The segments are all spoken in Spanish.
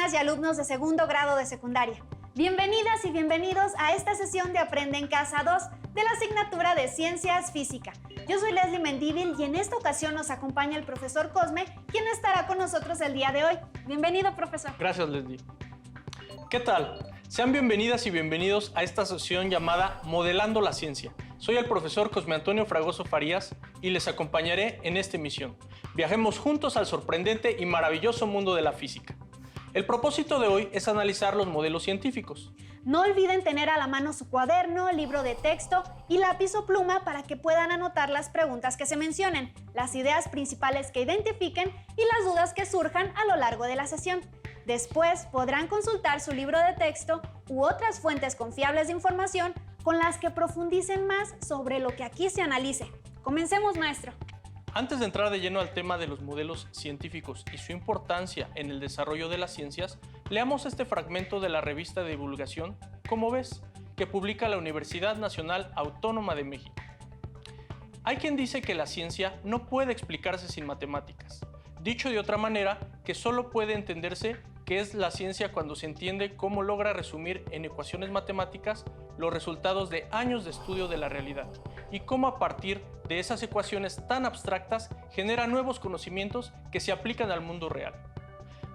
alumnas y alumnos de segundo grado de secundaria. Bienvenidas y bienvenidos a esta sesión de Aprende en Casa 2 de la asignatura de Ciencias Física. Yo soy Leslie Mendívil y en esta ocasión nos acompaña el profesor Cosme, quien estará con nosotros el día de hoy. Bienvenido, profesor. Gracias, Leslie. ¿Qué tal? Sean bienvenidas y bienvenidos a esta sesión llamada Modelando la Ciencia. Soy el profesor Cosme Antonio Fragoso Farías y les acompañaré en esta emisión. Viajemos juntos al sorprendente y maravilloso mundo de la física. El propósito de hoy es analizar los modelos científicos. No olviden tener a la mano su cuaderno, libro de texto y lápiz o pluma para que puedan anotar las preguntas que se mencionen, las ideas principales que identifiquen y las dudas que surjan a lo largo de la sesión. Después podrán consultar su libro de texto u otras fuentes confiables de información con las que profundicen más sobre lo que aquí se analice. Comencemos, maestro. Antes de entrar de lleno al tema de los modelos científicos y su importancia en el desarrollo de las ciencias, leamos este fragmento de la revista de divulgación Cómo ves, que publica la Universidad Nacional Autónoma de México. Hay quien dice que la ciencia no puede explicarse sin matemáticas. Dicho de otra manera, que solo puede entenderse qué es la ciencia cuando se entiende cómo logra resumir en ecuaciones matemáticas los resultados de años de estudio de la realidad y cómo a partir de esas ecuaciones tan abstractas genera nuevos conocimientos que se aplican al mundo real.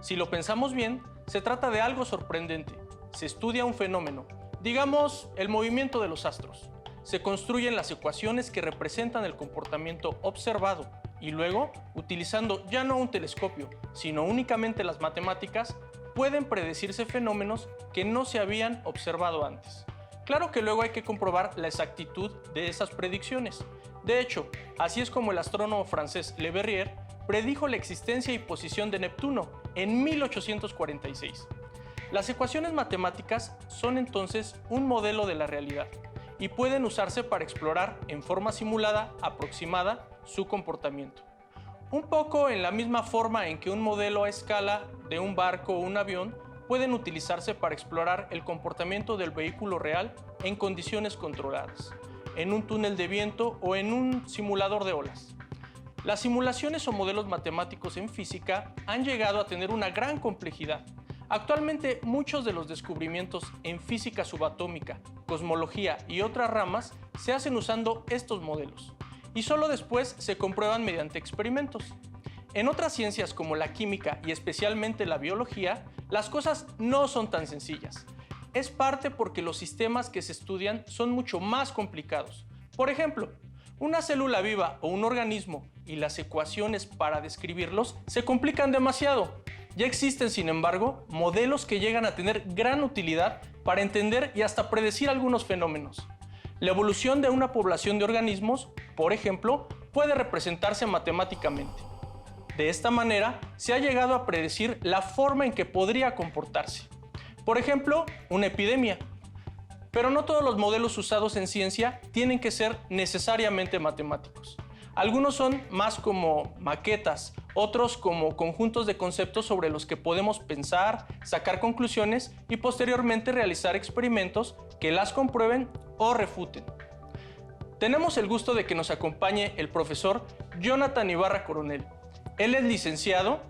Si lo pensamos bien, se trata de algo sorprendente. Se estudia un fenómeno, digamos el movimiento de los astros. Se construyen las ecuaciones que representan el comportamiento observado y luego, utilizando ya no un telescopio, sino únicamente las matemáticas, pueden predecirse fenómenos que no se habían observado antes. Claro que luego hay que comprobar la exactitud de esas predicciones. De hecho, así es como el astrónomo francés Le Verrier predijo la existencia y posición de Neptuno en 1846. Las ecuaciones matemáticas son entonces un modelo de la realidad y pueden usarse para explorar en forma simulada, aproximada, su comportamiento. Un poco en la misma forma en que un modelo a escala de un barco o un avión pueden utilizarse para explorar el comportamiento del vehículo real en condiciones controladas, en un túnel de viento o en un simulador de olas. Las simulaciones o modelos matemáticos en física han llegado a tener una gran complejidad. Actualmente muchos de los descubrimientos en física subatómica, cosmología y otras ramas se hacen usando estos modelos y solo después se comprueban mediante experimentos. En otras ciencias como la química y especialmente la biología, las cosas no son tan sencillas. Es parte porque los sistemas que se estudian son mucho más complicados. Por ejemplo, una célula viva o un organismo y las ecuaciones para describirlos se complican demasiado. Ya existen, sin embargo, modelos que llegan a tener gran utilidad para entender y hasta predecir algunos fenómenos. La evolución de una población de organismos, por ejemplo, puede representarse matemáticamente. De esta manera, se ha llegado a predecir la forma en que podría comportarse. Por ejemplo, una epidemia. Pero no todos los modelos usados en ciencia tienen que ser necesariamente matemáticos. Algunos son más como maquetas, otros como conjuntos de conceptos sobre los que podemos pensar, sacar conclusiones y posteriormente realizar experimentos que las comprueben o refuten. Tenemos el gusto de que nos acompañe el profesor Jonathan Ibarra Coronel. Él es licenciado,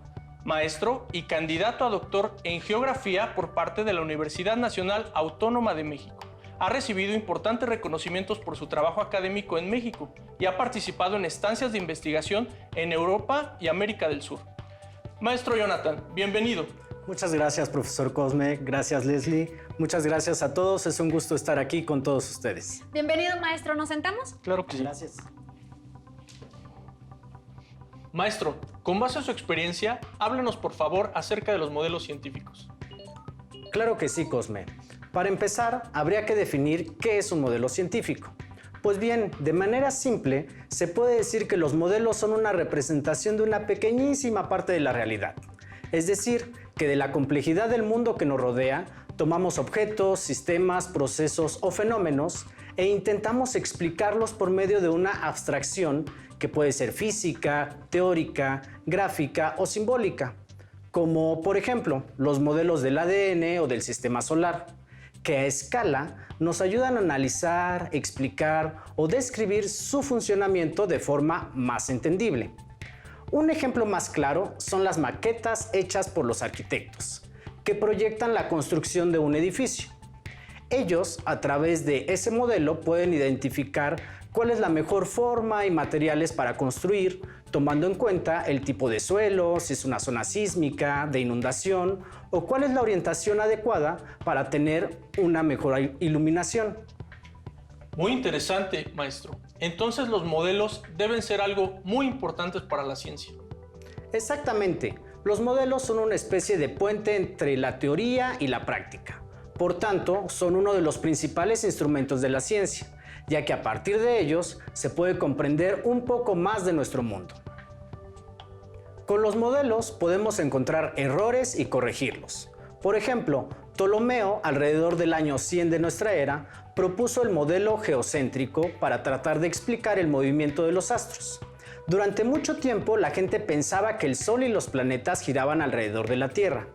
maestro y candidato a doctor en geografía por parte de la Universidad Nacional Autónoma de México. Ha recibido importantes reconocimientos por su trabajo académico en México y ha participado en estancias de investigación en Europa y América del Sur. Maestro Jonathan, bienvenido. Muchas gracias, profesor Cosme. Gracias, Leslie. Muchas gracias a todos. Es un gusto estar aquí con todos ustedes. Bienvenido, maestro. ¿Nos sentamos? Claro que sí. Gracias. Maestro, con base en su experiencia, háblenos por favor acerca de los modelos científicos. Claro que sí, Cosme. Para empezar, habría que definir qué es un modelo científico. Pues bien, de manera simple, se puede decir que los modelos son una representación de una pequeñísima parte de la realidad. Es decir, que de la complejidad del mundo que nos rodea, tomamos objetos, sistemas, procesos o fenómenos e intentamos explicarlos por medio de una abstracción que puede ser física, teórica, gráfica o simbólica, como por ejemplo los modelos del ADN o del sistema solar, que a escala nos ayudan a analizar, explicar o describir su funcionamiento de forma más entendible. Un ejemplo más claro son las maquetas hechas por los arquitectos, que proyectan la construcción de un edificio. Ellos, a través de ese modelo, pueden identificar cuál es la mejor forma y materiales para construir, tomando en cuenta el tipo de suelo, si es una zona sísmica, de inundación, o cuál es la orientación adecuada para tener una mejor iluminación. Muy interesante, maestro. Entonces los modelos deben ser algo muy importante para la ciencia. Exactamente. Los modelos son una especie de puente entre la teoría y la práctica. Por tanto, son uno de los principales instrumentos de la ciencia, ya que a partir de ellos se puede comprender un poco más de nuestro mundo. Con los modelos podemos encontrar errores y corregirlos. Por ejemplo, Ptolomeo, alrededor del año 100 de nuestra era, propuso el modelo geocéntrico para tratar de explicar el movimiento de los astros. Durante mucho tiempo la gente pensaba que el Sol y los planetas giraban alrededor de la Tierra.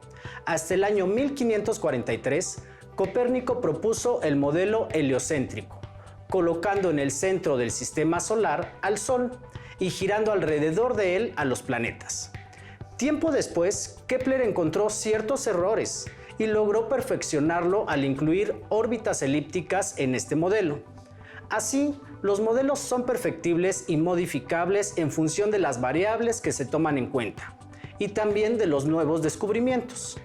Hasta el año 1543, Copérnico propuso el modelo heliocéntrico, colocando en el centro del sistema solar al Sol y girando alrededor de él a los planetas. Tiempo después, Kepler encontró ciertos errores y logró perfeccionarlo al incluir órbitas elípticas en este modelo. Así, los modelos son perfectibles y modificables en función de las variables que se toman en cuenta y también de los nuevos descubrimientos.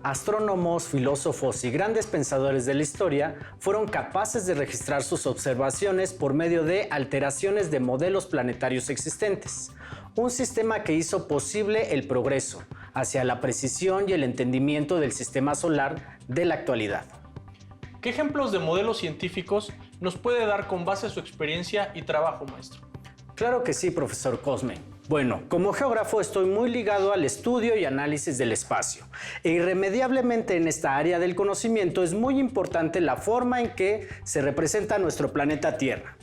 Astrónomos, filósofos y grandes pensadores de la historia fueron capaces de registrar sus observaciones por medio de alteraciones de modelos planetarios existentes, un sistema que hizo posible el progreso hacia la precisión y el entendimiento del sistema solar de la actualidad. ¿Qué ejemplos de modelos científicos nos puede dar con base a su experiencia y trabajo, maestro? Claro que sí, profesor Cosme. Bueno, como geógrafo estoy muy ligado al estudio y análisis del espacio. E irremediablemente en esta área del conocimiento es muy importante la forma en que se representa nuestro planeta Tierra.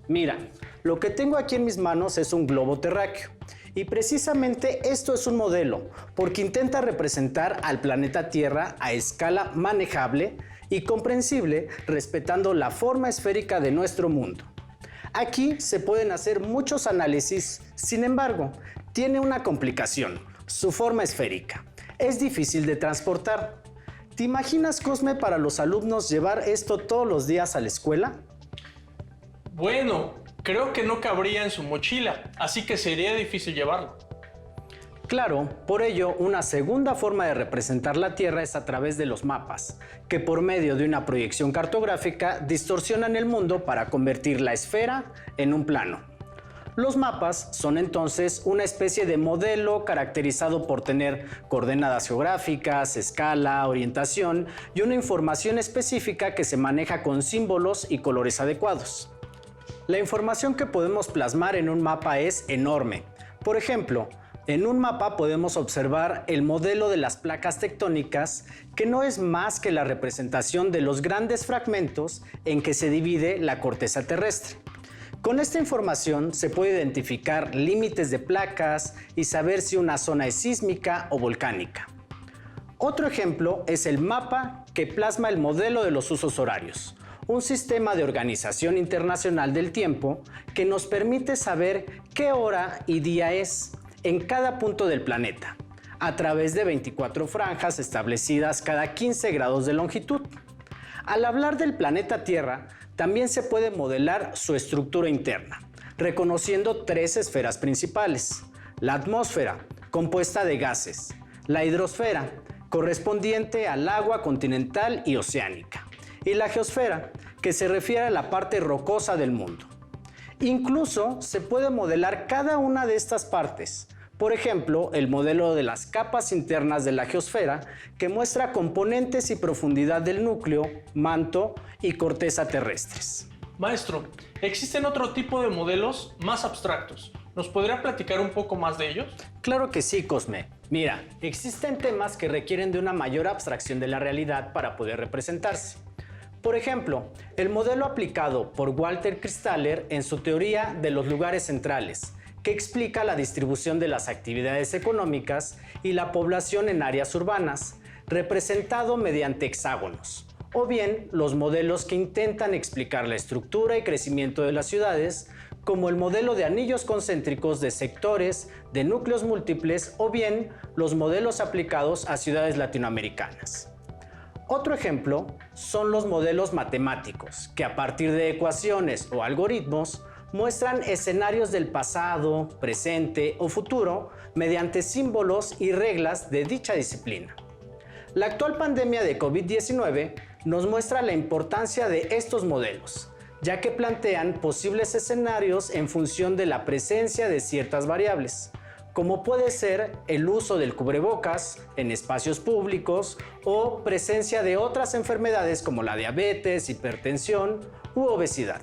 Mira, lo que tengo aquí en mis manos es un globo terráqueo. Y precisamente esto es un modelo, porque intenta representar al planeta Tierra a escala manejable y comprensible, respetando la forma esférica de nuestro mundo. Aquí se pueden hacer muchos análisis, sin embargo, tiene una complicación, su forma esférica. Es difícil de transportar. ¿Te imaginas, Cosme, para los alumnos llevar esto todos los días a la escuela? Bueno, creo que no cabría en su mochila, así que sería difícil llevarlo. Claro, por ello, una segunda forma de representar la Tierra es a través de los mapas, que por medio de una proyección cartográfica distorsionan el mundo para convertir la esfera en un plano. Los mapas son entonces una especie de modelo caracterizado por tener coordenadas geográficas, escala, orientación y una información específica que se maneja con símbolos y colores adecuados. La información que podemos plasmar en un mapa es enorme. Por ejemplo, en un mapa podemos observar el modelo de las placas tectónicas, que no es más que la representación de los grandes fragmentos en que se divide la corteza terrestre. Con esta información se puede identificar límites de placas y saber si una zona es sísmica o volcánica. Otro ejemplo es el mapa que plasma el modelo de los usos horarios, un sistema de organización internacional del tiempo que nos permite saber qué hora y día es en cada punto del planeta, a través de 24 franjas establecidas cada 15 grados de longitud. Al hablar del planeta Tierra, también se puede modelar su estructura interna, reconociendo tres esferas principales: la atmósfera, compuesta de gases; la hidrosfera, correspondiente al agua continental y oceánica; y la geosfera, que se refiere a la parte rocosa del mundo. Incluso se puede modelar cada una de estas partes. Por ejemplo, el modelo de las capas internas de la geosfera, que muestra componentes y profundidad del núcleo, manto y corteza terrestres. Maestro, ¿existen otro tipo de modelos más abstractos? ¿Nos podría platicar un poco más de ellos? Claro que sí, Cosme. Mira, existen temas que requieren de una mayor abstracción de la realidad para poder representarse. Por ejemplo, el modelo aplicado por Walter Christaller en su teoría de los lugares centrales, que explica la distribución de las actividades económicas y la población en áreas urbanas, representado mediante hexágonos, o bien los modelos que intentan explicar la estructura y crecimiento de las ciudades como el modelo de anillos concéntricos de sectores, de núcleos múltiples o bien los modelos aplicados a ciudades latinoamericanas. Otro ejemplo son los modelos matemáticos, que a partir de ecuaciones o algoritmos muestran escenarios del pasado, presente o futuro mediante símbolos y reglas de dicha disciplina. La actual pandemia de COVID-19 nos muestra la importancia de estos modelos, ya que plantean posibles escenarios en función de la presencia de ciertas variables, como puede ser el uso del cubrebocas en espacios públicos o presencia de otras enfermedades como la diabetes, hipertensión u obesidad.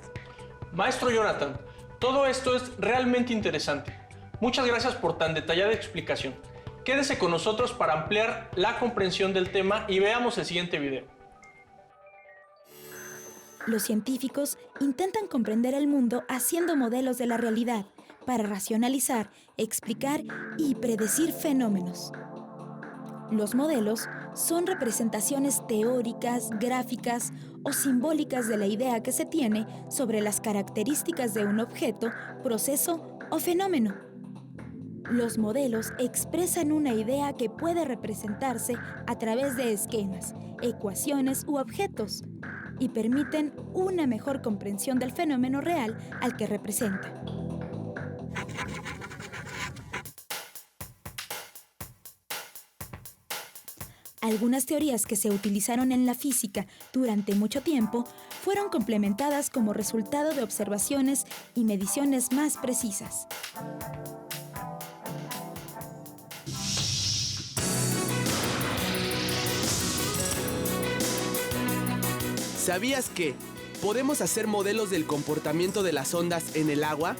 Maestro Jonathan, todo esto es realmente interesante. Muchas gracias por tan detallada explicación. Quédese con nosotros para ampliar la comprensión del tema y veamos el siguiente video. Los científicos intentan comprender el mundo haciendo modelos de la realidad para racionalizar, explicar y predecir fenómenos. Los modelos son representaciones teóricas, gráficas o simbólicas de la idea que se tiene sobre las características de un objeto, proceso o fenómeno. Los modelos expresan una idea que puede representarse a través de esquemas, ecuaciones u objetos y permiten una mejor comprensión del fenómeno real al que representa. Algunas teorías que se utilizaron en la física durante mucho tiempo fueron complementadas como resultado de observaciones y mediciones más precisas. ¿Sabías que podemos hacer modelos del comportamiento de las ondas en el agua?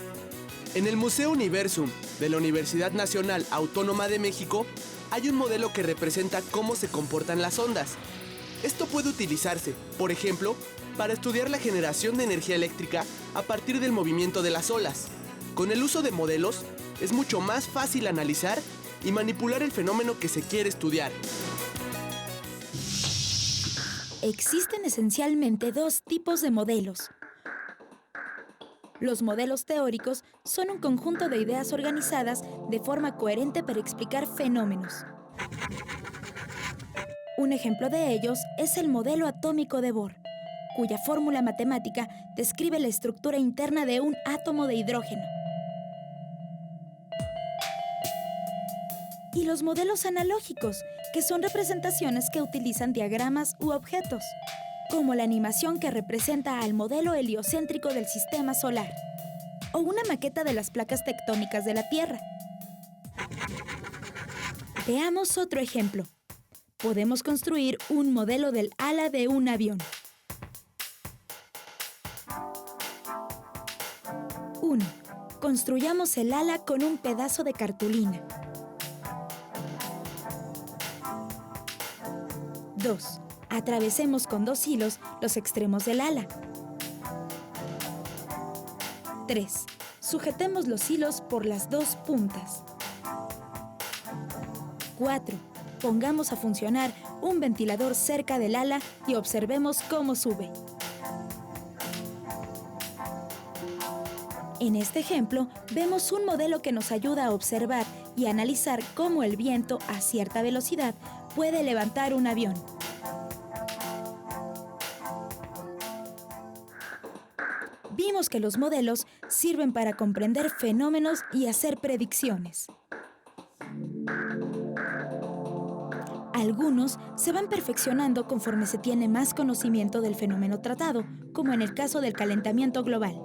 En el Museo Universum de la Universidad Nacional Autónoma de México hay un modelo que representa cómo se comportan las ondas. Esto puede utilizarse, por ejemplo, para estudiar la generación de energía eléctrica a partir del movimiento de las olas. Con el uso de modelos, es mucho más fácil analizar y manipular el fenómeno que se quiere estudiar. Existen esencialmente dos tipos de modelos. Los modelos teóricos son un conjunto de ideas organizadas de forma coherente para explicar fenómenos. Un ejemplo de ellos es el modelo atómico de Bohr, cuya fórmula matemática describe la estructura interna de un átomo de hidrógeno. Y los modelos analógicos, que son representaciones que utilizan diagramas u objetos, como la animación que representa al modelo heliocéntrico del sistema solar, o una maqueta de las placas tectónicas de la Tierra. Veamos otro ejemplo. Podemos construir un modelo del ala de un avión. 1. Construyamos el ala con un pedazo de cartulina. 2. Atravesemos con 2 hilos los extremos del ala. 3. Sujetemos los hilos por las 2 puntas. 4. Pongamos a funcionar un ventilador cerca del ala y observemos cómo sube. En este ejemplo, vemos un modelo que nos ayuda a observar y analizar cómo el viento a cierta velocidad puede levantar un avión. Vimos que los modelos sirven para comprender fenómenos y hacer predicciones. Algunos se van perfeccionando conforme se tiene más conocimiento del fenómeno tratado, como en el caso del calentamiento global.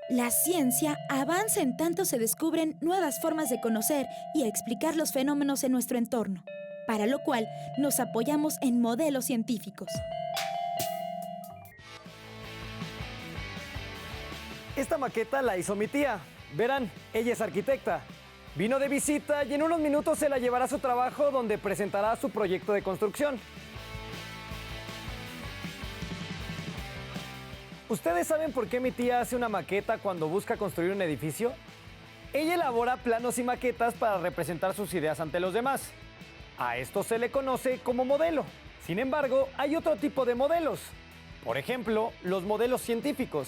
La ciencia avanza en tanto se descubren nuevas formas de conocer y explicar los fenómenos en nuestro entorno, para lo cual nos apoyamos en modelos científicos. Esta maqueta la hizo mi tía. Verán, ella es arquitecta. Vino de visita y en unos minutos se la llevará a su trabajo donde presentará su proyecto de construcción. ¿Ustedes saben por qué mi tía hace una maqueta cuando busca construir un edificio? Ella elabora planos y maquetas para representar sus ideas ante los demás. A esto se le conoce como modelo. Sin embargo, hay otro tipo de modelos. Por ejemplo, los modelos científicos.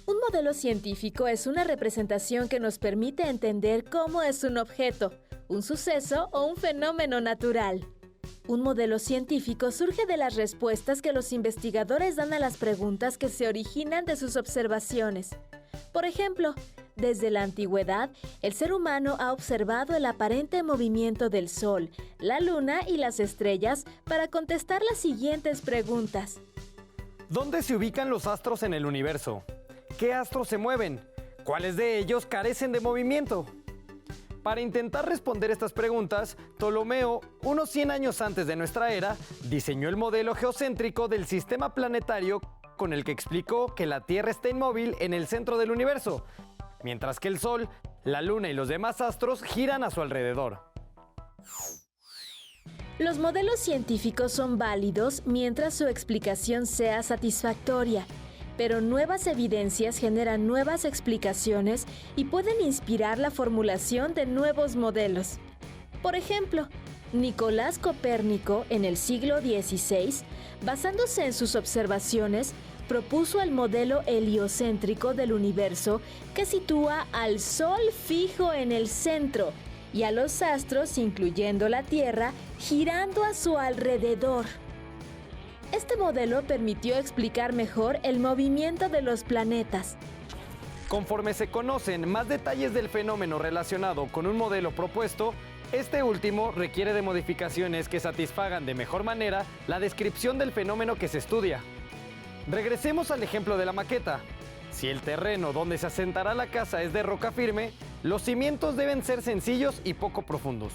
Un modelo científico es una representación que nos permite entender cómo es un objeto, un suceso o un fenómeno natural. Un modelo científico surge de las respuestas que los investigadores dan a las preguntas que se originan de sus observaciones. Por ejemplo, desde la antigüedad, el ser humano ha observado el aparente movimiento del Sol, la Luna y las estrellas para contestar las siguientes preguntas. ¿Dónde se ubican los astros en el universo? ¿Qué astros se mueven? ¿Cuáles de ellos carecen de movimiento? Para intentar responder estas preguntas, Ptolomeo, unos 100 años antes de nuestra era, diseñó el modelo geocéntrico del sistema planetario con el que explicó que la Tierra está inmóvil en el centro del universo, mientras que el Sol, la Luna y los demás astros giran a su alrededor. Los modelos científicos son válidos mientras su explicación sea satisfactoria, pero nuevas evidencias generan nuevas explicaciones y pueden inspirar la formulación de nuevos modelos. Por ejemplo, Nicolás Copérnico, en el siglo XVI, basándose en sus observaciones, propuso el modelo heliocéntrico del universo que sitúa al Sol fijo en el centro y a los astros, incluyendo la Tierra, girando a su alrededor. Este modelo permitió explicar mejor el movimiento de los planetas. Conforme se conocen más detalles del fenómeno relacionado con un modelo propuesto, este último requiere de modificaciones que satisfagan de mejor manera la descripción del fenómeno que se estudia. Regresemos al ejemplo de la maqueta. Si el terreno donde se asentará la casa es de roca firme, los cimientos deben ser sencillos y poco profundos.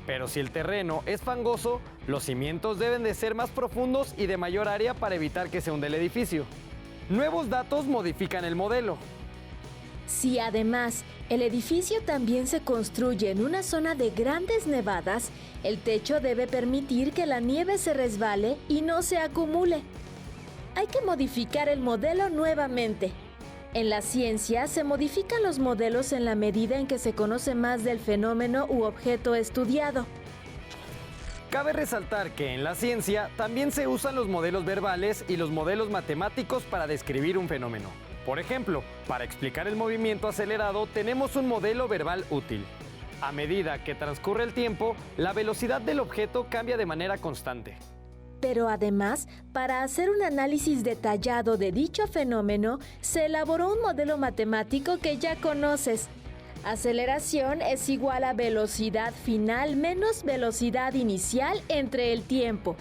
Pero si el terreno es fangoso, los cimientos deben de ser más profundos y de mayor área para evitar que se hunda el edificio. Nuevos datos modifican el modelo. Si además el edificio también se construye en una zona de grandes nevadas, el techo debe permitir que la nieve se resbale y no se acumule. Hay que modificar el modelo nuevamente. En la ciencia se modifican los modelos en la medida en que se conoce más del fenómeno u objeto estudiado. Cabe resaltar que en la ciencia también se usan los modelos verbales y los modelos matemáticos para describir un fenómeno. Por ejemplo, para explicar el movimiento acelerado tenemos un modelo verbal útil. A medida que transcurre el tiempo, la velocidad del objeto cambia de manera constante. Pero además, para hacer un análisis detallado de dicho fenómeno, se elaboró un modelo matemático que ya conoces. Aceleración es igual a velocidad final menos velocidad inicial entre el tiempo.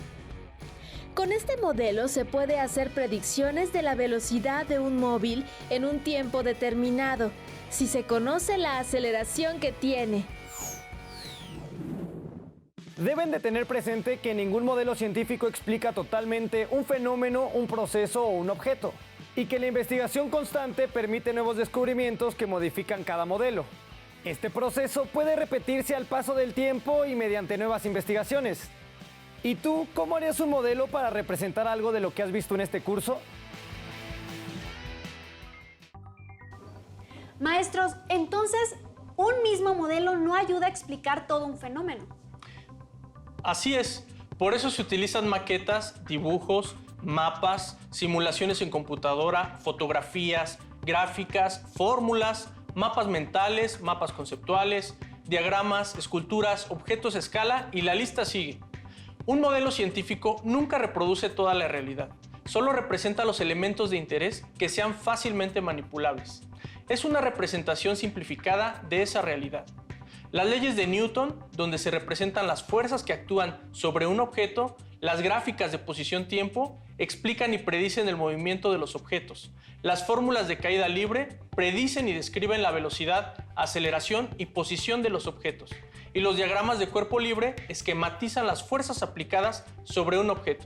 Con este modelo se puede hacer predicciones de la velocidad de un móvil en un tiempo determinado, si se conoce la aceleración que tiene. Deben de tener presente que ningún modelo científico explica totalmente un fenómeno, un proceso o un objeto, y que la investigación constante permite nuevos descubrimientos que modifican cada modelo. Este proceso puede repetirse al paso del tiempo y mediante nuevas investigaciones. ¿Y tú, cómo harías un modelo para representar algo de lo que has visto en este curso? Maestros, entonces, un mismo modelo no ayuda a explicar todo un fenómeno. Así es, por eso se utilizan maquetas, dibujos, mapas, simulaciones en computadora, fotografías, gráficas, fórmulas, mapas mentales, mapas conceptuales, diagramas, esculturas, objetos a escala y la lista sigue. Un modelo científico nunca reproduce toda la realidad, solo representa los elementos de interés que sean fácilmente manipulables. Es una representación simplificada de esa realidad. Las leyes de Newton, donde se representan las fuerzas que actúan sobre un objeto, las gráficas de posición-tiempo, explican y predicen el movimiento de los objetos. Las fórmulas de caída libre predicen y describen la velocidad, aceleración y posición de los objetos. Y los diagramas de cuerpo libre esquematizan las fuerzas aplicadas sobre un objeto.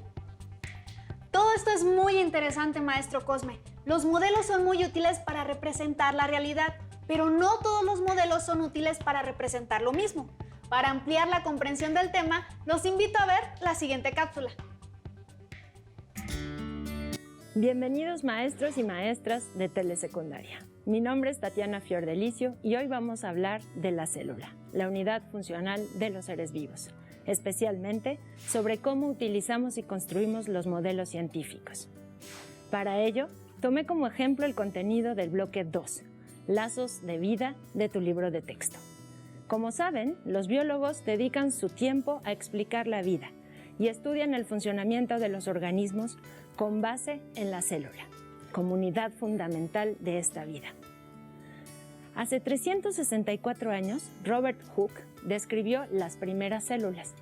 Todo esto es muy interesante, maestro Cosme. Los modelos son muy útiles para representar la realidad, pero no todos los modelos son útiles para representar lo mismo. Para ampliar la comprensión del tema, los invito a ver la siguiente cápsula. Bienvenidos maestros y maestras de telesecundaria. Mi nombre es Tatiana Fiordelicio y hoy vamos a hablar de la célula, la unidad funcional de los seres vivos. especialmente sobre cómo utilizamos y construimos los modelos científicos. Para ello, tomé como ejemplo el contenido del bloque 2, Lazos de vida, de tu libro de texto. Como saben, los biólogos dedican su tiempo a explicar la vida y estudian el funcionamiento de los organismos con base en la célula, comunidad fundamental de esta vida. Hace 364 años, Robert Hooke describió las primeras células.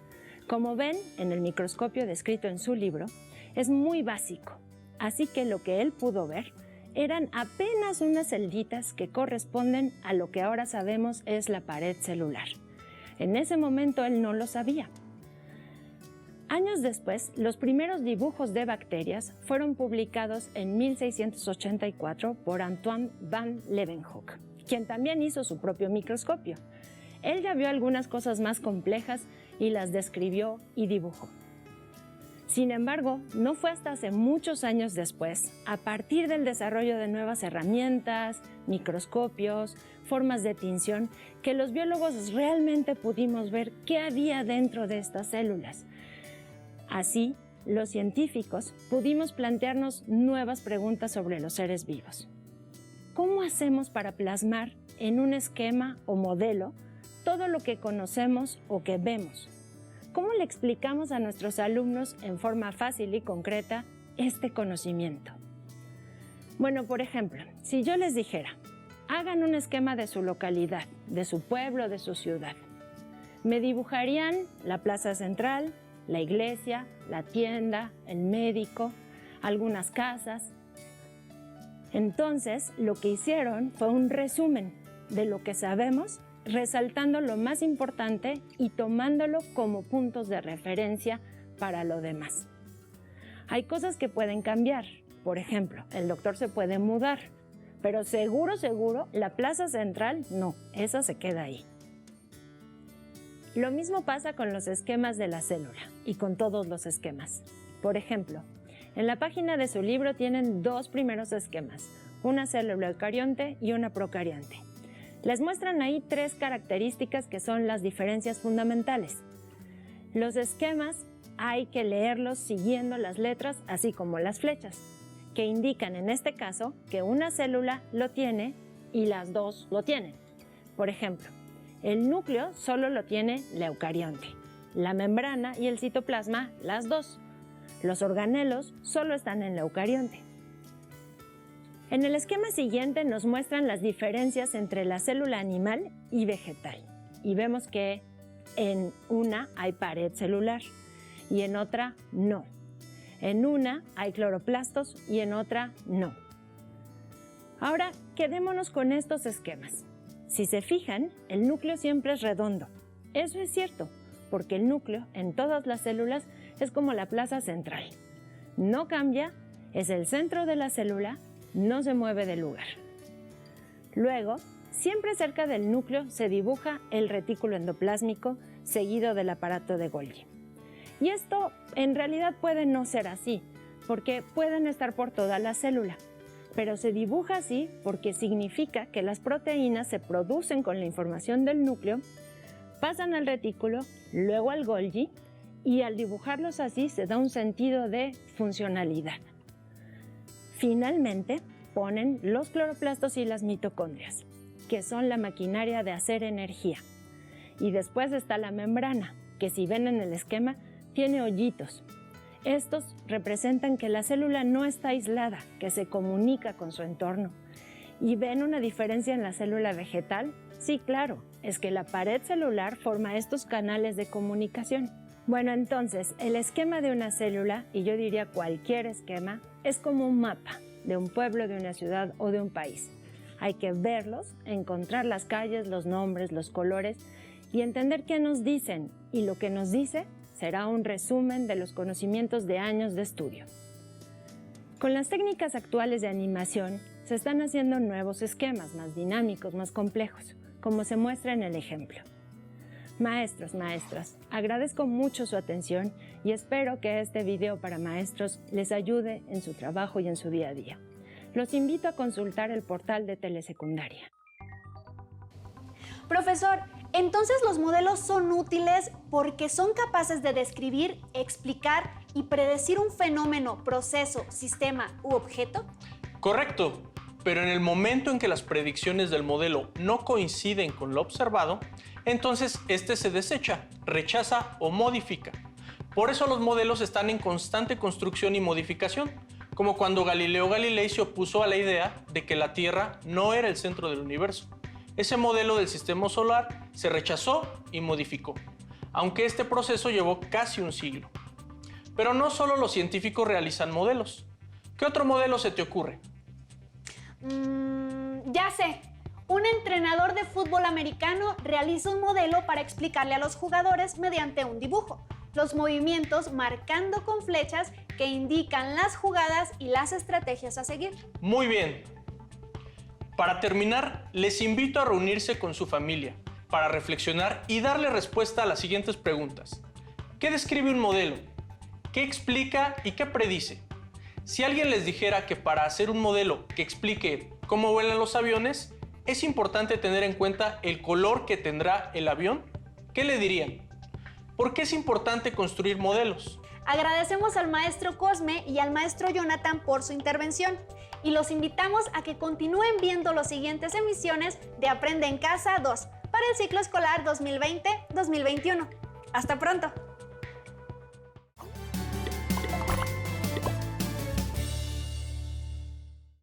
Como ven en el microscopio descrito en su libro, es muy básico, así que lo que él pudo ver eran apenas unas celditas que corresponden a lo que ahora sabemos es la pared celular. En ese momento él no lo sabía. Años después, los primeros dibujos de bacterias fueron publicados en 1684 por Antoine van Leeuwenhoek, quien también hizo su propio microscopio. Él ya vio algunas cosas más complejas y las describió y dibujó. Sin embargo, no fue hasta hace muchos años después, a partir del desarrollo de nuevas herramientas, microscopios, formas de tinción, que los biólogos realmente pudimos ver qué había dentro de estas células. Así, los científicos pudimos plantearnos nuevas preguntas sobre los seres vivos. ¿Cómo hacemos para plasmar en un esquema o modelo todo lo que conocemos o que vemos? ¿Cómo le explicamos a nuestros alumnos en forma fácil y concreta este conocimiento? Bueno, por ejemplo, si yo les dijera, hagan un esquema de su localidad, de su pueblo, de su ciudad. Me dibujarían la plaza central, la iglesia, la tienda, el médico, algunas casas. Entonces, lo que hicieron fue un resumen de lo que sabemos, resaltando lo más importante y tomándolo como puntos de referencia para lo demás. Hay cosas que pueden cambiar. Por ejemplo, el doctor se puede mudar, pero seguro, la plaza central no, esa se queda ahí. Lo mismo pasa con los esquemas de la célula y con todos los esquemas. Por ejemplo, en la página de su libro tienen dos primeros esquemas, una célula eucarionte y una procarionte. Les muestran ahí tres características que son las diferencias fundamentales. Los esquemas hay que leerlos siguiendo las letras, así como las flechas, que indican en este caso que una célula lo tiene y las dos lo tienen. Por ejemplo, el núcleo solo lo tiene la eucarionte, la membrana y el citoplasma las dos. Los organelos solo están en la eucarionte. En el esquema siguiente nos muestran las diferencias entre la célula animal y vegetal. Y vemos que en una hay pared celular y en otra no. En una hay cloroplastos y en otra no. Ahora, quedémonos con estos esquemas. Si se fijan, el núcleo siempre es redondo. Eso es cierto, porque el núcleo en todas las células es como la plaza central. No cambia, es el centro de la célula, no se mueve del lugar. Luego, siempre cerca del núcleo se dibuja el retículo endoplásmico seguido del aparato de Golgi. Y esto en realidad puede no ser así, porque pueden estar por toda la célula. Pero se dibuja así porque significa que las proteínas se producen con la información del núcleo, pasan al retículo, luego al Golgi, y al dibujarlos así se da un sentido de funcionalidad. Finalmente, ponen los cloroplastos y las mitocondrias, que son la maquinaria de hacer energía. Y después está la membrana, que si ven en el esquema, tiene hoyitos. Estos representan que la célula no está aislada, que se comunica con su entorno. ¿Y ven una diferencia en la célula vegetal? Sí, claro, es que la pared celular forma estos canales de comunicación. Bueno, entonces, el esquema de una célula, y yo diría cualquier esquema, es como un mapa de un pueblo, de una ciudad o de un país. Hay que verlos, encontrar las calles, los nombres, los colores y entender qué nos dicen. Y lo que nos dice será un resumen de los conocimientos de años de estudio. Con las técnicas actuales de animación, se están haciendo nuevos esquemas más dinámicos, más complejos, como se muestra en el ejemplo. Maestros, maestras, agradezco mucho su atención y espero que este video para maestros les ayude en su trabajo y en su día a día. Los invito a consultar el portal de Telesecundaria. Profesor, Entonces los modelos son útiles porque son capaces de describir, explicar y predecir un fenómeno, proceso, sistema u objeto. Correcto, pero en el momento en que las predicciones del modelo no coinciden con lo observado, entonces este se desecha, rechaza o modifica. Por eso los modelos están en constante construcción y modificación, como cuando Galileo Galilei se opuso a la idea de que la Tierra no era el centro del universo. Ese modelo del sistema solar se rechazó y modificó, aunque este proceso llevó casi un siglo. Pero no solo los científicos realizan modelos. ¿Qué otro modelo se te ocurre? Ya sé. Un entrenador de fútbol americano realiza un modelo para explicarle a los jugadores mediante un dibujo los movimientos, marcando con flechas que indican las jugadas y las estrategias a seguir. Muy bien. Para terminar, les invito a reunirse con su familia para reflexionar y darle respuesta a las siguientes preguntas. ¿Qué describe un modelo? ¿Qué explica y qué predice? Si alguien les dijera que para hacer un modelo que explique cómo vuelan los aviones, es importante tener en cuenta el color que tendrá el avión, ¿qué le dirían? ¿Por qué es importante construir modelos? Agradecemos al maestro Cosme y al maestro Jonathan por su intervención y los invitamos a que continúen viendo las siguientes emisiones de Aprende en Casa 2 para el ciclo escolar 2020-2021. ¡Hasta pronto!